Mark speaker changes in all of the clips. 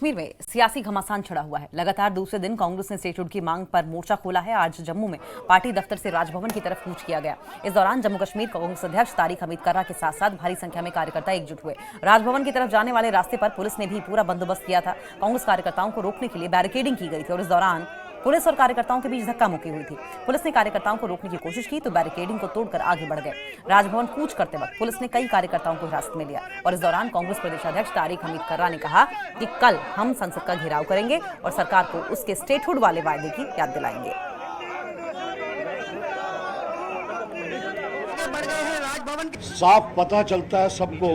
Speaker 1: कश्मीर में सियासी घमासान छिड़ा हुआ है। लगातार दूसरे दिन कांग्रेस ने स्टेटहुड की मांग पर मोर्चा खोला है। आज जम्मू में पार्टी दफ्तर से राजभवन की तरफ कूच किया गया। इस दौरान जम्मू कश्मीर कांग्रेस अध्यक्ष तारिक हमीद कर्रा के साथ साथ भारी संख्या में कार्यकर्ता एकजुट हुए। राजभवन की तरफ जाने वाले रास्ते पर पुलिस ने भी पूरा बंदोबस्त किया था। कांग्रेस कार्यकर्ताओं को रोकने के लिए बैरिकेडिंग की गई थी और इस दौरान पुलिस और कार्यकर्ताओं के बीच धक्का मुक्की हुई थी। पुलिस ने कार्यकर्ताओं को रोकने की कोशिश की तो बैरिकेडिंग को तोड़कर आगे बढ़ गए। राजभवन कूच करते वक्त पुलिस ने कई कार्यकर्ताओं को हिरासत में लिया और इस दौरान कांग्रेस प्रदेशाध्यक्ष तारिक हमीद कर्रा ने कहा कि कल हम संसद का घेराव करेंगे और सरकार को उसके स्टेटहुड वाले वायदे की याद दिलाएंगे।
Speaker 2: साफ पता चलता है सबको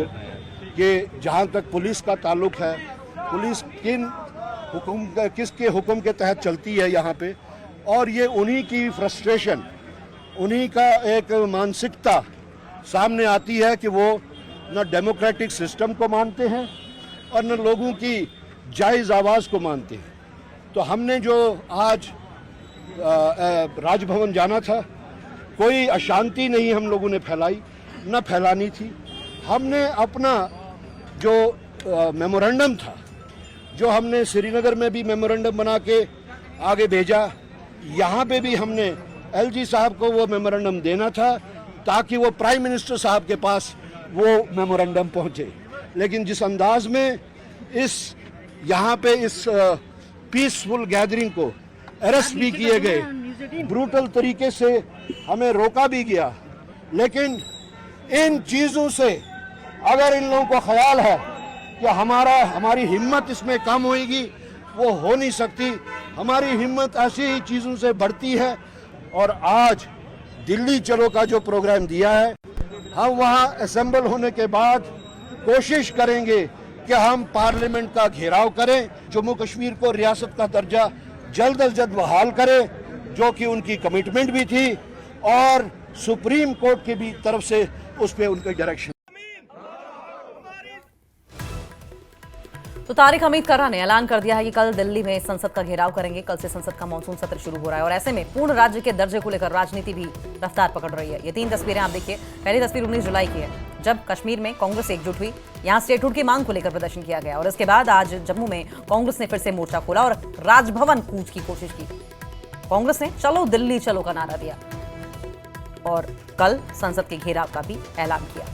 Speaker 2: कि जहां तक पुलिस का ताल्लुक है, पुलिस किसके हुक्म के तहत चलती है यहाँ पे, और ये उन्हीं की फ्रस्ट्रेशन, उन्हीं का एक मानसिकता सामने आती है कि वो न डेमोक्रेटिक सिस्टम को मानते हैं और न लोगों की जायज़ आवाज़ को मानते हैं। तो हमने जो आज राजभवन जाना था, कोई अशांति नहीं हम लोगों ने फैलाई, न फैलानी थी। हमने अपना जो मेमोरेंडम था, जो हमने श्रीनगर में भी मेमोरेंडम बना के आगे भेजा, यहाँ पे भी हमने एलजी साहब को वो मेमोरेंडम देना था ताकि वो प्राइम मिनिस्टर साहब के पास वो मेमोरेंडम पहुँचे। लेकिन जिस अंदाज में यहाँ पे इस पीसफुल गैदरिंग को अरेस्ट भी किए गए, ब्रूटल तरीके से हमें रोका भी गया, लेकिन इन चीज़ों से अगर इन लोगों को ख्याल है कि हमारी हिम्मत इसमें कम होगी, वो हो नहीं सकती। हमारी हिम्मत ऐसी ही चीज़ों से बढ़ती है और आज दिल्ली चलो का जो प्रोग्राम दिया है, हम वहाँ असेंबल होने के बाद कोशिश करेंगे कि हम पार्लियामेंट का घेराव करें, जम्मू कश्मीर को रियासत का दर्जा जल्द अज जल्द बहाल करें, जो कि उनकी कमिटमेंट भी थी और सुप्रीम कोर्ट की भी तरफ से उस पर उनका डायरेक्शन।
Speaker 1: तो तारिक हमीद कर्रा ने ऐलान कर दिया है कि कल दिल्ली में संसद का घेराव करेंगे। कल से संसद का मानसून सत्र शुरू हो रहा है और ऐसे में पूर्ण राज्य के दर्जे को लेकर राजनीति भी रफ्तार पकड़ रही है। ये 3 तस्वीरें आप देखिए। पहली तस्वीर 19 जुलाई की है, जब कश्मीर में कांग्रेस एकजुट हुई, यहां स्टेटहुड की मांग को लेकर प्रदर्शन किया गया और इसके बाद आज जम्मू में कांग्रेस ने फिर से मोर्चा खोला और राजभवन कूच की कोशिश की। कांग्रेस ने चलो दिल्ली चलो का नारा दिया और कल संसद के घेराव का भी ऐलान किया।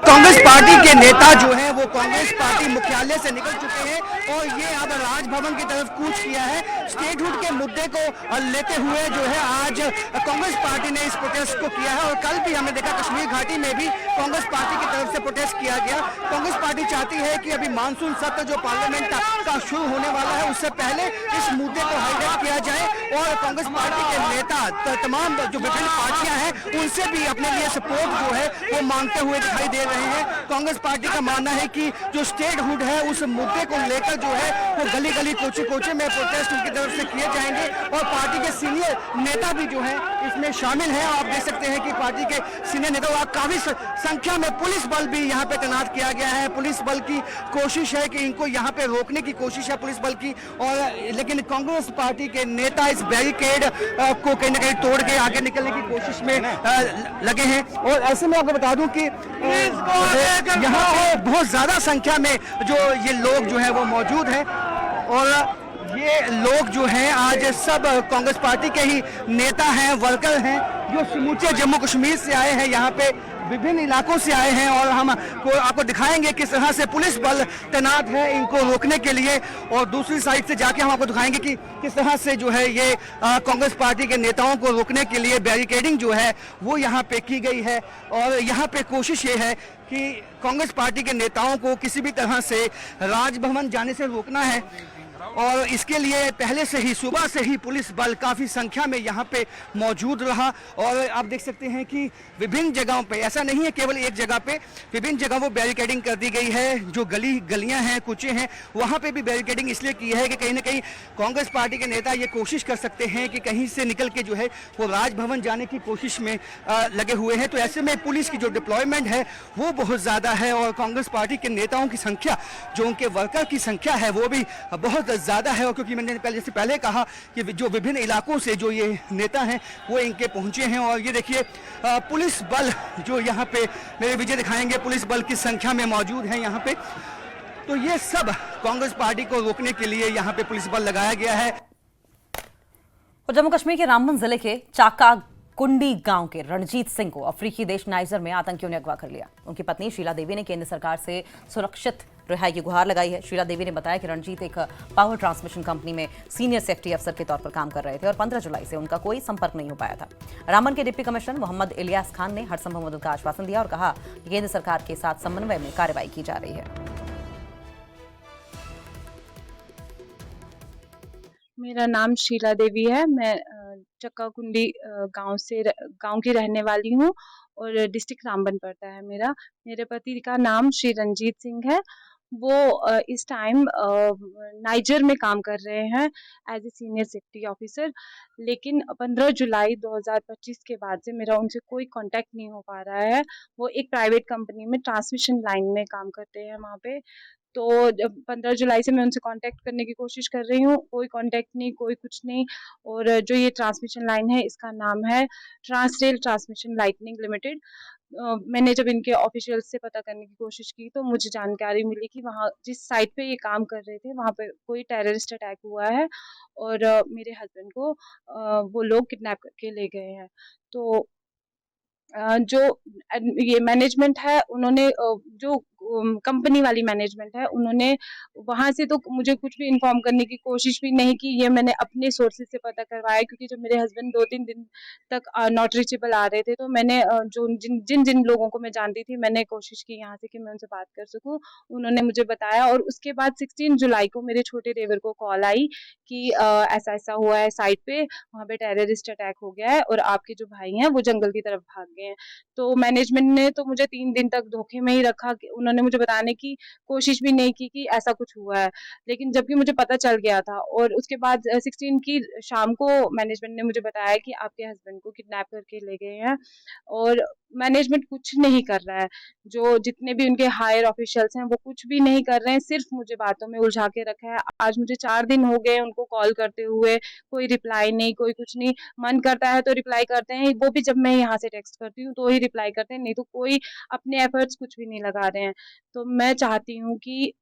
Speaker 3: कांग्रेस पार्टी के नेता जो हैं वो कांग्रेस पार्टी मुख्यालय से निकल चुके हैं और ये अब राजभवन की तरफ कूच किया है। स्टेटहुड के मुद्दे को लेते हुए जो है आज कांग्रेस पार्टी ने इस प्रोटेस्ट को किया है और कल भी हमने देखा कश्मीर घाटी में भी कांग्रेस पार्टी की तरफ से प्रोटेस्ट किया गया। कांग्रेस पार्टी चाहती है कि अभी मानसून सत्र जो पार्लियामेंट का शुरू होने वाला है उससे पहले इस मुद्दे को हाईलाइट किया जाए और कांग्रेस पार्टी के नेता तमाम जो विभिन्न पार्टियां हैं उनसे भी अपने लिए सपोर्ट जो है वो मांगते हुए दिखाई दे रहे हैं। कांग्रेस पार्टी का मानना है कि जो स्टेटहुड है उस मुद्दे को लेकर जो है वो गली गली कोचे कोचे में प्रोटेस्ट उनकी तरफ से किए जाएंगे और पार्टी के सीनियर नेता भी जो है इसमें शामिल हैं। आप देख सकते हैं कि पार्टी के सीनियर नेता और काफी संख्या में पुलिस बल भी यहाँ पे तैनात किया गया है। पुलिस बल की कोशिश है कि इनको यहाँ पे रोकने की कोशिश है पुलिस बल की, और लेकिन कांग्रेस पार्टी के नेता इस बैरिकेड को कहीं ना कहीं तोड़ के आगे निकलने की कोशिश में लगे हैं। और ऐसे में आपको बता दूं कि यहाँ बहुत ज्यादा संख्या में जो ये लोग जो है वो मौजूद हैं और ये लोग जो हैं आज सब कांग्रेस पार्टी के ही नेता हैं, वर्कर हैं, जो समूचे जम्मू कश्मीर से आए हैं, यहाँ पे विभिन्न इलाकों से आए हैं और हम आपको दिखाएंगे किस तरह से पुलिस बल तैनात है इनको रोकने के लिए और दूसरी साइड से जाके हम आपको दिखाएंगे कि किस तरह से जो है ये कांग्रेस पार्टी के नेताओं को रोकने के लिए बैरिकेडिंग जो है वो यहाँ पे की गई है। और यहाँ पे कोशिश ये है कि कांग्रेस पार्टी के नेताओं को किसी भी तरह से राजभवन जाने से रोकना है और इसके लिए पहले से ही सुबह से ही पुलिस बल काफ़ी संख्या में यहाँ पे मौजूद रहा। और आप देख सकते हैं कि विभिन्न जगहों पे, ऐसा नहीं है केवल एक जगह पे, विभिन्न जगहों वो बैरिकेडिंग कर दी गई है। जो गलियां हैं, कुचें हैं, वहाँ पे भी बैरिकेडिंग इसलिए की है कि कहीं ना कहीं कांग्रेस पार्टी के नेता ये कोशिश कर सकते हैं कि कहीं से निकल के जो है वो राजभवन जाने की कोशिश में लगे हुए हैं। तो ऐसे में पुलिस की जो डिप्लॉयमेंट है वो बहुत ज़्यादा है और कांग्रेस पार्टी के नेताओं की संख्या, जो उनके वर्कर की संख्या है, वो भी बहुत बहुत ज़्यादा है, और क्योंकि मैंने पहले कहा कि जो विभिन्न इलाकों से जो ये नेता हैं वो इनके पहुंचे हैं। और ये देखिए पुलिस बल जो यहाँ पे मेरे विजय दिखाएंगे, पुलिस बल की संख्या में मौजूद है यहाँ पे। तो ये सब कांग्रेस पार्टी को रोकने के लिए यहाँ पे पुलिस बल लगाया गया है।
Speaker 1: और जम्मू कश्मीर के रामबन जिले के चाका कुंडी गांव के रणजीत सिंह को अफ्रीकी देश नाइजर में आतंकियों ने अगवा कर लिया। उनकी पत्नी शीला देवी ने केंद्र सरकार से सुरक्षित रिहाई की गुहार लगाई है। शीला देवी ने बताया कि रणजीत एक पावर ट्रांसमिशन कंपनी में सीनियर सेफ्टी अफसर के तौर पर काम कर रहे थे और 15 जुलाई से उनका कोई संपर्क नहीं हो पाया था। रामबन के डिप्टी कमिश्नर मोहम्मद इलियास खान ने हर संभव मदद का आश्वासन दिया और कहा कि केंद्र सरकार के साथ समन्वय में कार्रवाई की जा रही है।
Speaker 4: मेरा नाम शीला देवी है। मैं चक्का कुंडी गांव की रहने वाली हूँ और डिस्ट्रिक्ट रामबन पड़ता है मेरा। मेरे पति का नाम श्री रंजीत सिंह है। वो इस टाइम नाइजर में काम कर रहे हैं as a senior safety officer, लेकिन 15 जुलाई 2025 के बाद से मेरा उनसे कोई कांटेक्ट नहीं हो पा रहा है। वो एक प्राइवेट कंपनी में ट्रांसमिशन लाइन में काम करते हैं वहाँ पे। तो जब 15 जुलाई से मैं उनसे कांटेक्ट करने की कोशिश कर रही हूँ, कोई कांटेक्ट नहीं, कोई कुछ नहीं। और जो ये ट्रांसमिशन लाइन है इसका नाम है ट्रांसरेल ट्रांसमिशन लाइटनिंग लिमिटेड। मैंने जब इनके ऑफिशियल्स से पता करने की कोशिश की तो मुझे जानकारी मिली कि वहाँ जिस साइट पे ये काम कर रहे थे वहाँ पे कोई टेररिस्ट अटैक हुआ है और मेरे हस्बैंड को वो लोग किडनैप करके ले गए हैं। तो जो ये मैनेजमेंट है उन्होंने जो कंपनी वाली मैनेजमेंट है उन्होंने वहाँ से तो मुझे कुछ भी इन्फॉर्म करने की कोशिश भी नहीं की। ये मैंने अपने सोर्सेज से पता करवाया, क्योंकि जब मेरे हस्बैंड 2-3 दिन तक नॉट रीचेबल आ रहे थे तो मैंने जो जिन लोगों को मैं जानती थी मैंने कोशिश की यहाँ से कि मैं उनसे बात कर सकूँ। उन्होंने मुझे बताया और उसके बाद 16 जुलाई को मेरे छोटे देवर को कॉल आई कि ऐसा ऐसा हुआ है साइट पे, वहाँ पे टेररिस्ट अटैक हो गया है और आपके जो भाई हैं वो जंगल की तरफ भाग गए हैं। तो मैनेजमेंट ने तो मुझे 3 दिन तक धोखे में ही रखा। उन्होंने मुझे बताने की कोशिश भी नहीं की कि ऐसा कुछ हुआ है, लेकिन जबकि मुझे पता चल गया था। और उसके बाद 16 की शाम को मैनेजमेंट ने मुझे बताया कि आपके हस्बैंड को किडनैप करके ले गए हैं और मैनेजमेंट कुछ नहीं कर रहा है। जो जितने भी उनके हायर ऑफिशियल्स हैं वो कुछ भी नहीं कर रहे हैं, सिर्फ मुझे बातों में उलझा के रखा है। आज मुझे 4 दिन हो गए उनको कॉल करते हुए, कोई रिप्लाई नहीं, कोई कुछ नहीं। मन करता है तो रिप्लाई करते हैं, वो भी जब मैं यहाँ से टेक्स्ट करती हूँ तो ही रिप्लाई करते हैं, नहीं तो कोई अपने एफर्ट्स कुछ भी नहीं लगा रहे हैं। तो मैं चाहती हूँ कि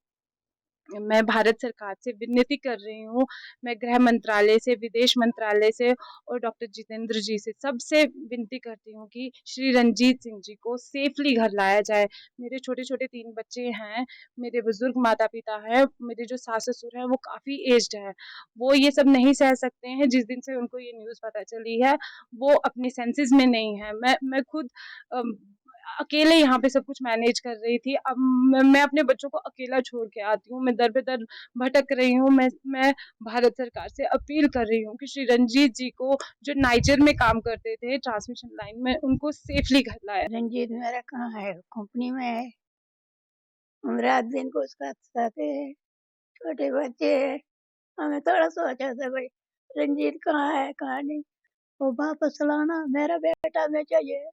Speaker 4: मैं भारत सरकार से विनती कर रही हूँ, मैं गृह मंत्रालय से, विदेश मंत्रालय से और डॉक्टर जितेंद्र जी से सबसे विनती करती हूँ कि श्री रंजीत सिंह जी को सेफली घर लाया जाए। मेरे छोटे-छोटे 3 बच्चे हैं, मेरे बुजुर्ग माता-पिता हैं, मेरे जो सास-ससुर हैं वो काफ़ी एज्ड हैं। वो ये सब नहीं सह सकते हैं। जिस दिन से उनको ये न्यूज़ पता चली है, वो अपने सेंसेस में नहीं है। मैं खुद अकेले यहाँ पे सब कुछ मैनेज कर रही थी। अब मैं अपने बच्चों को अकेला छोड़ के आती हूँ, मैं दर पे दर भटक रही हूँ। मैं भारत सरकार से अपील कर रही हूँ कि श्री रंजीत जी को, जो नाइजर में काम करते थे ट्रांसमिशन लाइन में, उनको सेफली घर लाया।
Speaker 5: रंजीत मेरा कहाँ है? कंपनी में है। हम रात दिन को उसका साथ है, छोटे बच्चे हैं। हमें थोड़ा सोचा था भाई रंजीत कहाँ है कहाँ नहीं, वो वापस लाना। मेरा बेटा मैं चाहिए,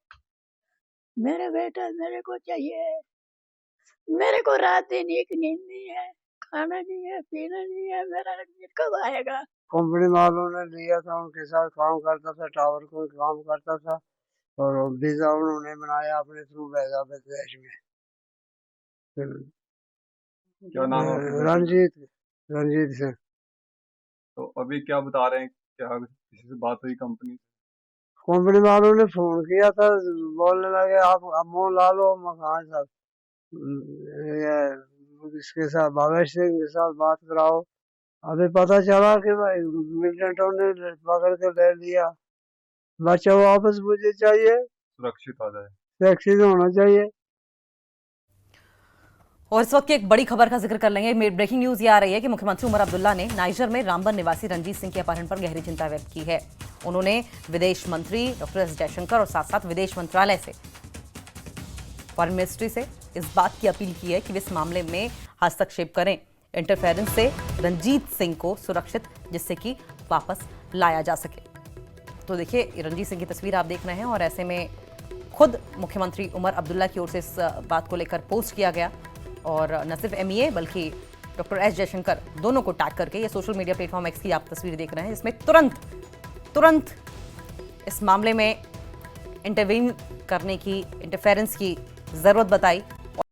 Speaker 5: मेरा बेटा मेरे को चाहिए। मेरे को रात दिन एक नींद नहीं है, खाना नहीं है, पीना नहीं है। मेरा रंजीत कब आएगा?
Speaker 6: कंपनी वालों ने लिया था, उनके साथ काम करता था, टावर को काम करता था और वीजा उन्होंने बनाया अपने थ्रू भेजा विदेश में।
Speaker 7: क्या नाम है आपके?
Speaker 6: रंजीत सिंह।
Speaker 7: तो अभी क्या बता रहे हैं, क्या किसी से बात हुई कंपनी?
Speaker 6: कंपनी वालों ने फोन किया था, बोलने लगे आप मोहन लाल हो मकान साहब, इसके साथ भावेश सिंह के साथ बात कराओ। अभी पता चला कि भाई मिलिटेंटों ने पकड़ के ले लिया। बच्चा वापस मुझे चाहिए,
Speaker 7: सुरक्षित आ जाए,
Speaker 6: सुरक्षित होना चाहिए।
Speaker 1: और इस वक्त की एक बड़ी खबर का जिक्र कर लेंगे। ब्रेकिंग न्यूज ये आ रही है कि मुख्यमंत्री उमर अब्दुल्ला ने नाइजर में रामबन निवासी रंजीत सिंह के अपहरण पर गहरी चिंता व्यक्त की है। उन्होंने विदेश मंत्री डॉक्टर एस जयशंकर और साथ साथ विदेश मंत्रालय से, फॉरेन मिनिस्ट्री से इस बात की अपील की है कि वे इस मामले में हस्तक्षेप करें, इंटरफेरेंस से रंजीत सिंह को सुरक्षित, जिससे कि वापस लाया जा सके। तो देखिए रंजीत सिंह की तस्वीर आप देख रहे हैं और ऐसे में खुद मुख्यमंत्री उमर अब्दुल्ला की ओर से इस बात को लेकर पोस्ट किया गया और न सिर्फ MEA बल्कि डॉक्टर एस जयशंकर दोनों को टैग करके, ये सोशल मीडिया प्लेटफॉर्म एक्स की आप तस्वीर देख रहे हैं, जिसमें तुरंत इस मामले में इंटरवीन करने की, इंटरफेरेंस की जरूरत बताई।